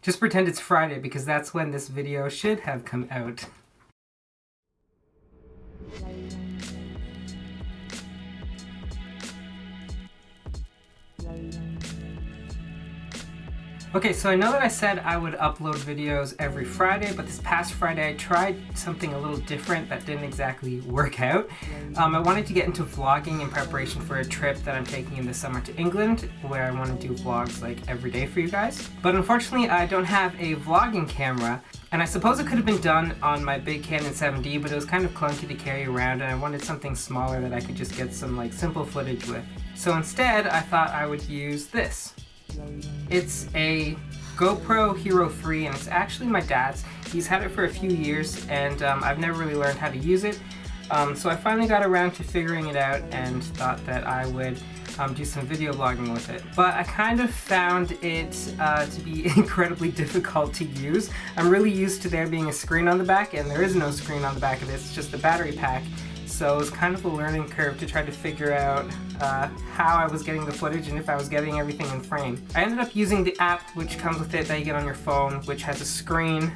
Just pretend it's Friday because that's when this video should have come out. Okay, so I know that I said I would upload videos every Friday, but this past Friday I tried something a little different that didn't exactly work out. I wanted to get into vlogging in preparation for a trip that I'm taking in the summer to England, where I want to do vlogs like every day for you guys. But unfortunately I don't have a vlogging camera, and I suppose it could have been done on my big Canon 7D, but it was kind of clunky to carry around and I wanted something smaller that I could just get some like simple footage with. So instead I thought I would use this. It's a GoPro Hero 3 and it's actually my dad's. He's had it for a few years and I've never really learned how to use it. So I finally got around to figuring it out and thought that I would do some video vlogging with it. But I kind of found it to be incredibly difficult to use. I'm really used to there being a screen on the back, and there is no screen on the back of this, it's just a battery pack. So it was kind of a learning curve to try to figure out how I was getting the footage and if I was getting everything in frame. I ended up using the app which comes with it that you get on your phone, which has a screen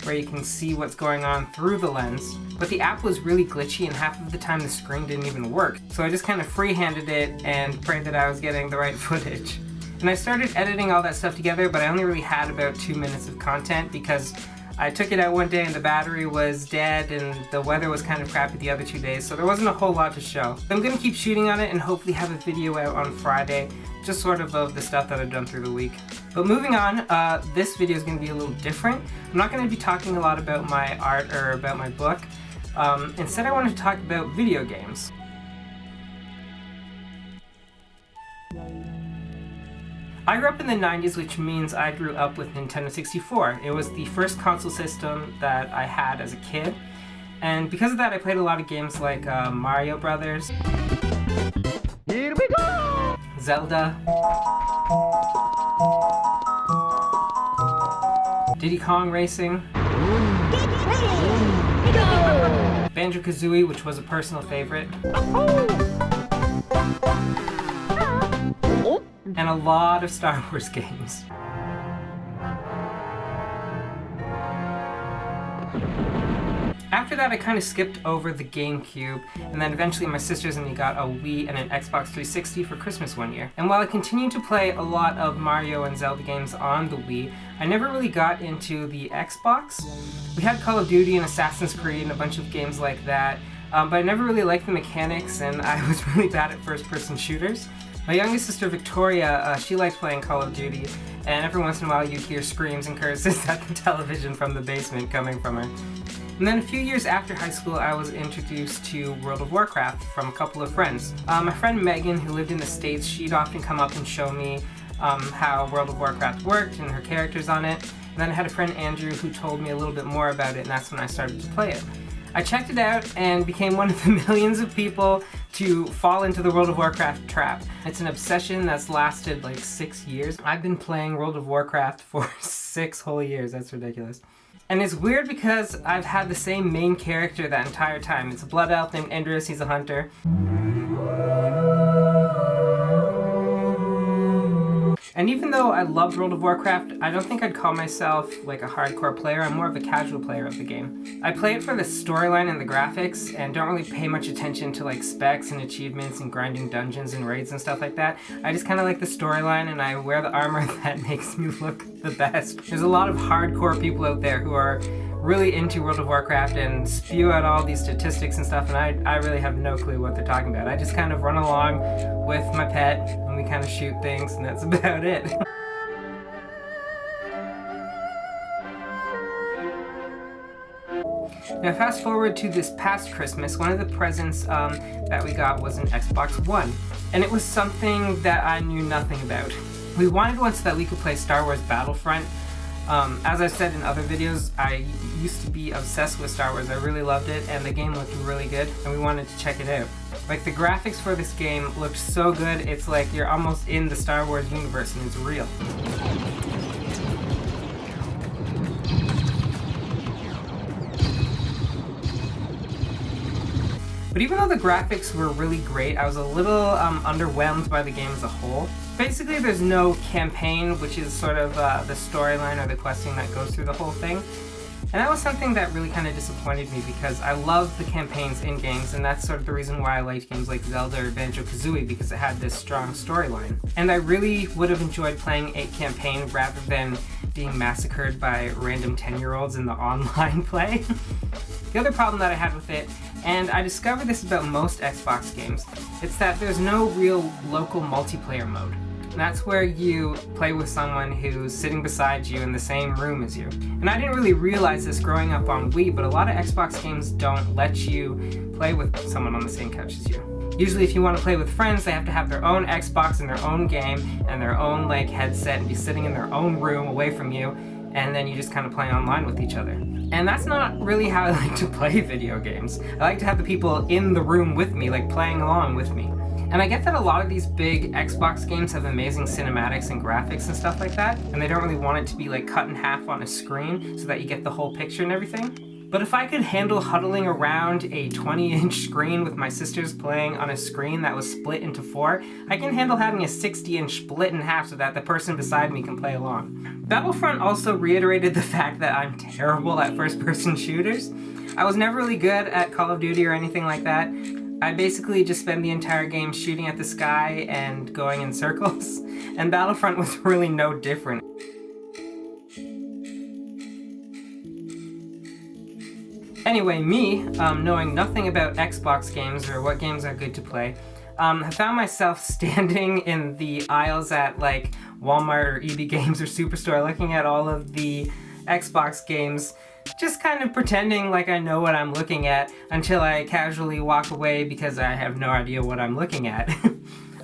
where you can see what's going on through the lens. But the app was really glitchy and half of the time the screen didn't even work. So I just kind of freehanded it and prayed that I was getting the right footage. And I started editing all that stuff together, but I only really had about 2 minutes of content because I took it out one day and the battery was dead and the weather was kind of crappy the other 2 days, so there wasn't a whole lot to show. I'm going to keep shooting on it and hopefully have a video out on Friday, just sort of the stuff that I've done through the week. But moving on, this video is going to be a little different. I'm not going to be talking a lot about my art or about my book. Instead I wanted to talk about video games. I grew up in the 90s, which means I grew up with Nintendo 64. It was the first console system that I had as a kid, and because of that I played a lot of games like Mario Brothers, here we go! Zelda, Diddy Kong Racing, Banjo-Kazooie, which was a personal favorite, and a lot of Star Wars games. After that I kind of skipped over the GameCube, and then eventually my sisters and me got a Wii and an Xbox 360 for Christmas one year. And while I continued to play a lot of Mario and Zelda games on the Wii, I never really got into the Xbox. We had Call of Duty and Assassin's Creed and a bunch of games like that, but I never really liked the mechanics and I was really bad at first-person shooters. My youngest sister Victoria, she likes playing Call of Duty, and every once in a while you'd hear screams and curses at the television from the basement coming from her. And then a few years after high school I was introduced to World of Warcraft from a couple of friends. My friend Megan, who lived in the States, she'd often come up and show me how World of Warcraft worked and her characters on it. And then I had a friend Andrew who told me a little bit more about it, and that's when I started to play it. I checked it out and became one of the millions of people to fall into the World of Warcraft trap. It's an obsession that's lasted like 6 years. I've been playing World of Warcraft for 6 whole years, that's ridiculous. And it's weird because I've had the same main character that entire time. It's a blood elf named Endris, he's a hunter. And even though I loved World of Warcraft, I don't think I'd call myself like a hardcore player. I'm more of a casual player of the game. I play it for the storyline and the graphics and don't really pay much attention to like specs and achievements and grinding dungeons and raids and stuff like that. I just kind of like the storyline and I wear the armor that makes me look the best. There's a lot of hardcore people out there who are really into World of Warcraft and spew out all these statistics and stuff, and I really have no clue what they're talking about. I just kind of run along with my pet and we kind of shoot things and that's about it. Now fast forward to this past Christmas, one of the presents that we got was an Xbox One, and it was something that I knew nothing about. We wanted one so that we could play Star Wars Battlefront. As I've said in other videos, I used to be obsessed with Star Wars. I really loved it and the game looked really good and we wanted to check it out. Like the graphics for this game looked so good, it's like you're almost in the Star Wars universe and it's real. But even though the graphics were really great, I was a little underwhelmed by the game as a whole. basically there's no campaign, which is sort of the storyline or the questing that goes through the whole thing. And that was something that really kind of disappointed me because I love the campaigns in games, and that's sort of the reason why I liked games like Zelda or Banjo-Kazooie, because it had this strong storyline. And I really would have enjoyed playing a campaign rather than being massacred by random 10-year-olds in the online play. The other problem that I had with it, and I discovered this about most Xbox games, it's that there's no real local multiplayer mode. And that's where you play with someone who's sitting beside you in the same room as you. And I didn't really realize this growing up on Wii, but a lot of Xbox games don't let you play with someone on the same couch as you. Usually if you want to play with friends, they have to have their own Xbox and their own game and their own headset and be sitting in their own room away from you, and then you just kind of play online with each other. And that's not really how I like to play video games. I like to have the people in the room with me, playing along with me. And I get that a lot of these big Xbox games have amazing cinematics and graphics and stuff like that, and they don't really want it to be cut in half on a screen so that you get the whole picture and everything. But if I could handle huddling around a 20-inch screen with my sisters playing on a screen that was split into 4, I can handle having a 60-inch split in half so that the person beside me can play along. Battlefront also reiterated the fact that I'm terrible at first-person shooters. I was never really good at Call of Duty or anything like that. I basically just spend the entire game shooting at the sky and going in circles, and Battlefront was really no different. Anyway, me, knowing nothing about Xbox games or what games are good to play, I found myself standing in the aisles at Walmart or EB Games or Superstore looking at all of the Xbox games, just kind of pretending like I know what I'm looking at until I casually walk away because I have no idea what I'm looking at.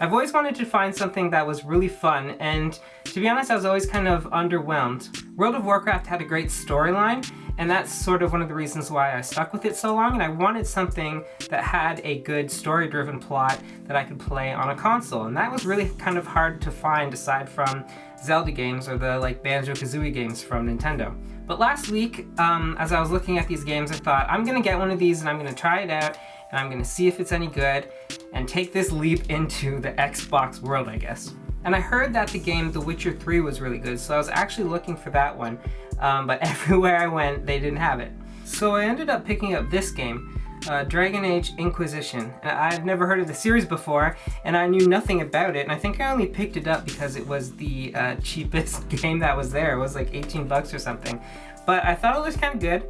I've always wanted to find something that was really fun, and to be honest, I was always kind of underwhelmed. World of Warcraft had a great storyline, and that's sort of one of the reasons why I stuck with it so long, and I wanted something that had a good story-driven plot that I could play on a console, and that was really kind of hard to find aside from Zelda games or the Banjo-Kazooie games from Nintendo. But last week, as I was looking at these games, I thought, I'm gonna get one of these and I'm gonna try it out, and I'm gonna see if it's any good, and take this leap into the Xbox world, I guess. And I heard that the game The Witcher 3 was really good, so I was actually looking for that one, but everywhere I went, they didn't have it. So I ended up picking up this game, Dragon Age Inquisition. I've never heard of the series before, and I knew nothing about it, and I think I only picked it up because it was the cheapest game that was there. It was like 18 bucks or something. But I thought it was kind of good,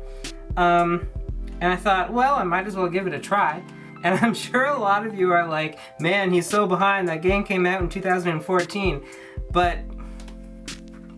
and I thought, well, I might as well give it a try. And I'm sure a lot of you are like, man, he's so behind, that game came out in 2014, but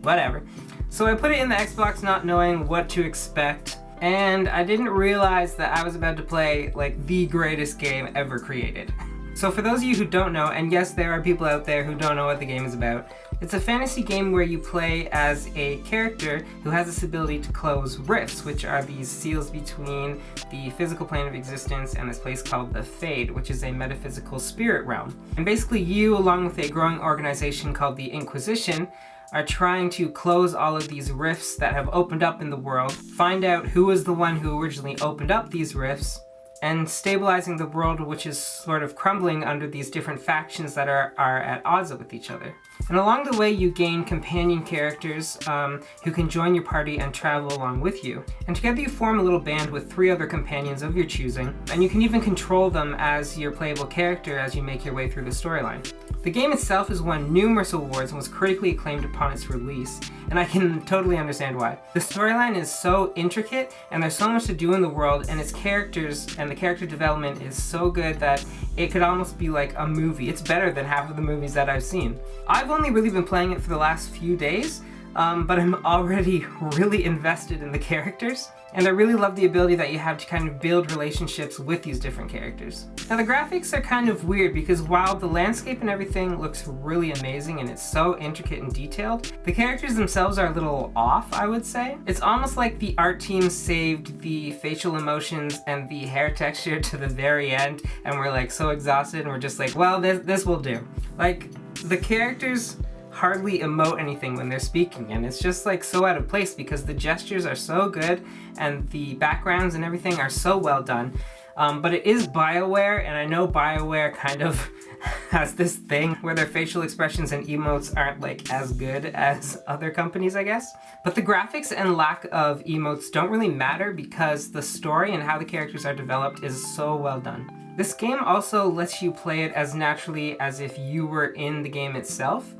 whatever. So I put it in the Xbox not knowing what to expect, and I didn't realize that I was about to play the greatest game ever created. So for those of you who don't know, and yes, there are people out there who don't know what the game is about, it's a fantasy game where you play as a character who has this ability to close rifts, which are these seals between the physical plane of existence and this place called the Fade, which is a metaphysical spirit realm. And basically you, along with a growing organization called the Inquisition, are trying to close all of these rifts that have opened up in the world, find out who was the one who originally opened up these rifts, and stabilizing the world, which is sort of crumbling under these different factions that are at odds with each other. And along the way, you gain companion characters who can join your party and travel along with you. And together you form a little band with 3 other companions of your choosing, and you can even control them as your playable character as you make your way through the storyline. The game itself has won numerous awards and was critically acclaimed upon its release, and I can totally understand why. The storyline is so intricate, and there's so much to do in the world, and its characters and the character development is so good that it could almost be like a movie. It's better than half of the movies that I've seen. I've only really been playing it for the last few days, but I'm already really invested in the characters. And I really love the ability that you have to kind of build relationships with these different characters. Now the graphics are kind of weird because while the landscape and everything looks really amazing and it's so intricate and detailed, the characters themselves are a little off, I would say. It's almost like the art team saved the facial emotions and the hair texture to the very end, and we're so exhausted and we're just like, well, this will do. The characters hardly emote anything when they're speaking, and it's just so out of place because the gestures are so good and the backgrounds and everything are so well done. But it is BioWare, and I know BioWare kind of has this thing where their facial expressions and emotes aren't like as good as other companies, I guess. But the graphics and lack of emotes don't really matter because the story and how the characters are developed is so well done. This game also lets you play it as naturally as if you were in the game itself.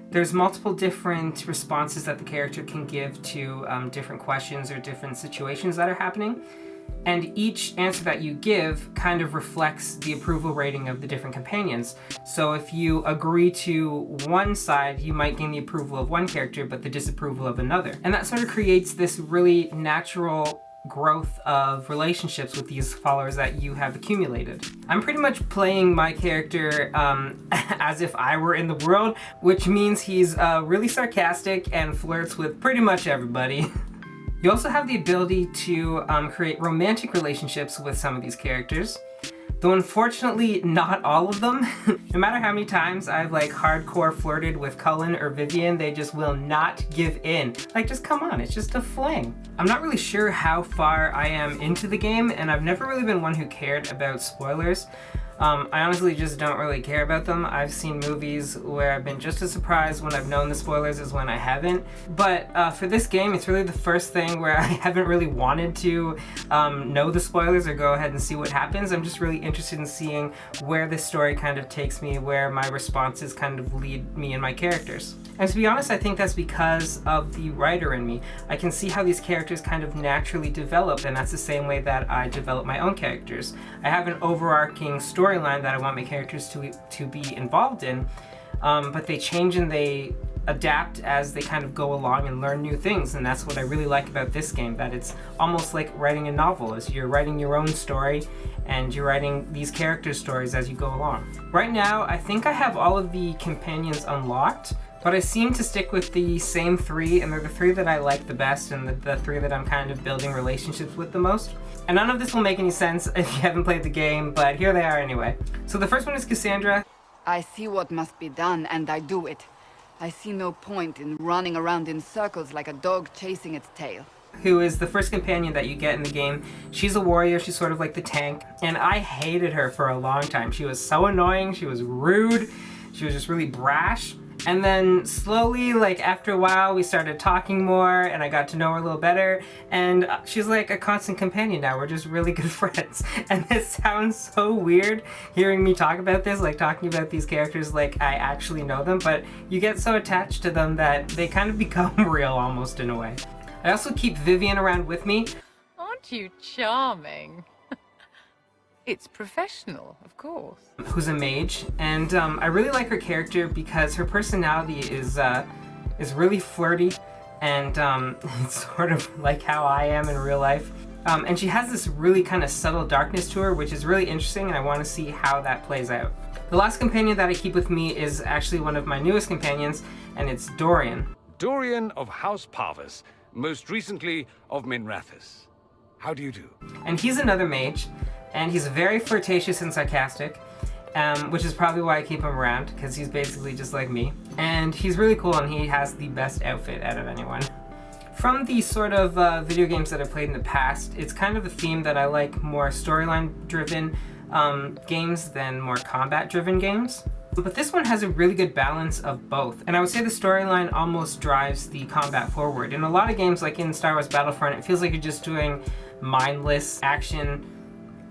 There's multiple different responses that the character can give to different questions or different situations that are happening. And each answer that you give kind of reflects the approval rating of the different companions. So if you agree to one side, you might gain the approval of one character, but the disapproval of another. And that sort of creates this really natural growth of relationships with these followers that you have accumulated. I'm pretty much playing my character as if I were in the world, which means he's really sarcastic and flirts with pretty much everybody. You also have the ability to create romantic relationships with some of these characters, though unfortunately not all of them. No matter how many times I've like hardcore flirted with Cullen or Vivian, they just will not give in. Like, just come on, it's just a fling. I'm not really sure how far I am into the game, and I've never really been one who cared about spoilers. I honestly just don't really care about them. I've seen movies where I've been just as surprised when I've known the spoilers as when I haven't. But for this game, it's really the first thing where I haven't really wanted to know the spoilers or go ahead and see what happens. I'm just really interested in seeing where this story kind of takes me, where my responses kind of lead me and my characters. And to be honest, I think that's because of the writer in me. I can see how these characters kind of naturally develop, and that's the same way that I develop my own characters. I have an overarching storyline that I want my characters to be involved in, but they change and they adapt as they kind of go along and learn new things, and that's what I really like about this game, that it's almost like writing a novel, as you're writing your own story and you're writing these character stories as you go along. Right now, I think I have all of the companions unlocked, but I seem to stick with the same three, and they're the three that I like the best and the three that I'm kind of building relationships with the most. And none of this will make any sense if you haven't played the game, but here they are anyway. So the first one is Cassandra. I see what must be done, and I do it. I see no point in running around in circles like a dog chasing its tail. Who is the first companion that you get in the game. She's a warrior, she's sort of like the tank, and I hated her for a long time. She was so annoying, she was rude, she was just really brash. And then slowly, like after a while, we started talking more and I got to know her a little better, and she's like a constant companion now. We're just really good friends. And this sounds so weird hearing me talk about this, like talking about these characters like I actually know them, but you get so attached to them that they kind of become real almost in a way. I also keep Vivian around with me. Aren't you charming? It's professional, of course. Who's a mage, and I really like her character because her personality is really flirty, and it's sort of like how I am in real life. And she has this really kind of subtle darkness to her, which is really interesting, and I want to see how that plays out. The last companion that I keep with me is actually one of my newest companions, and it's Dorian. Dorian of House Parvis, most recently of Minrathous. How do you do? And he's another mage. And he's very flirtatious and sarcastic, which is probably why I keep him around, because he's basically just like me. And he's really cool, and he has the best outfit out of anyone. From the sort of video games that I've played in the past, it's kind of a theme that I like more storyline-driven games than more combat-driven games. But this one has a really good balance of both, and I would say the storyline almost drives the combat forward. In a lot of games, like in Star Wars Battlefront, it feels like you're just doing mindless action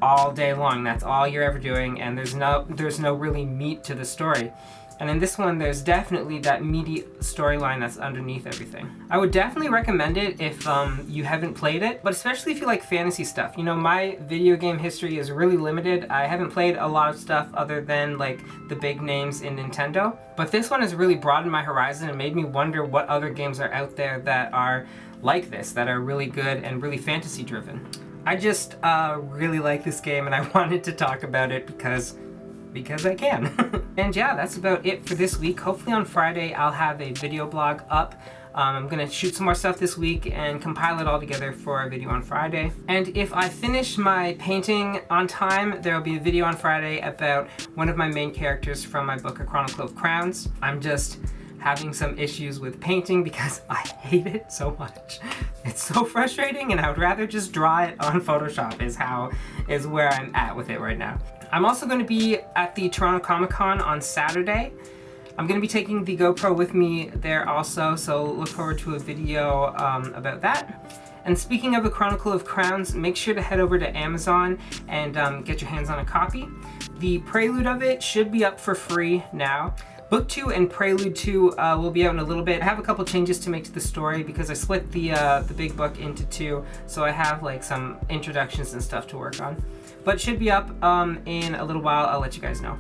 all day long. That's all you're ever doing, and there's no really meat to the story. And in this one, there's definitely that meaty storyline that's underneath everything. I would definitely recommend it if you haven't played it, but especially if you like fantasy stuff. You know, my video game history is really limited. I haven't played a lot of stuff other than like the big names in Nintendo, but this one has really broadened my horizon and made me wonder what other games are out there that are like this, that are really good and really fantasy driven. I just really like this game, and I wanted to talk about it because I can. And yeah, that's about it for this week. Hopefully on Friday I'll have a video blog up. I'm gonna shoot some more stuff this week and compile it all together for a video on Friday. And if I finish my painting on time, there will be a video on Friday about one of my main characters from my book, A Chronicle of Crowns. I'm just having some issues with painting because I hate it so much. It's so frustrating, and I would rather just draw it on Photoshop is where I'm at with it right now. I'm also going to be at the Toronto Comic Con on Saturday. I'm going to be taking the GoPro with me there also, so look forward to a video about that. And speaking of A Chronicle of Crowns, make sure to head over to Amazon and get your hands on a copy. The prelude of it should be up for free now. Book 2 and Prelude 2 will be out in a little bit. I have a couple changes to make to the story because I split the big book into 2, so I have like some introductions and stuff to work on. But it should be up in a little while. I'll let you guys know.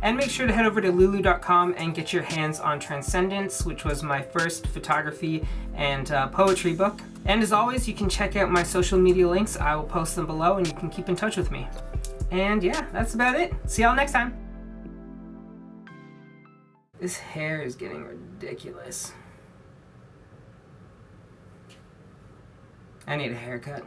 And make sure to head over to lulu.com and get your hands on Transcendence, which was my first photography and poetry book. And as always, you can check out my social media links. I will post them below and you can keep in touch with me. And yeah, that's about it. See y'all next time. This hair is getting ridiculous. I need a haircut.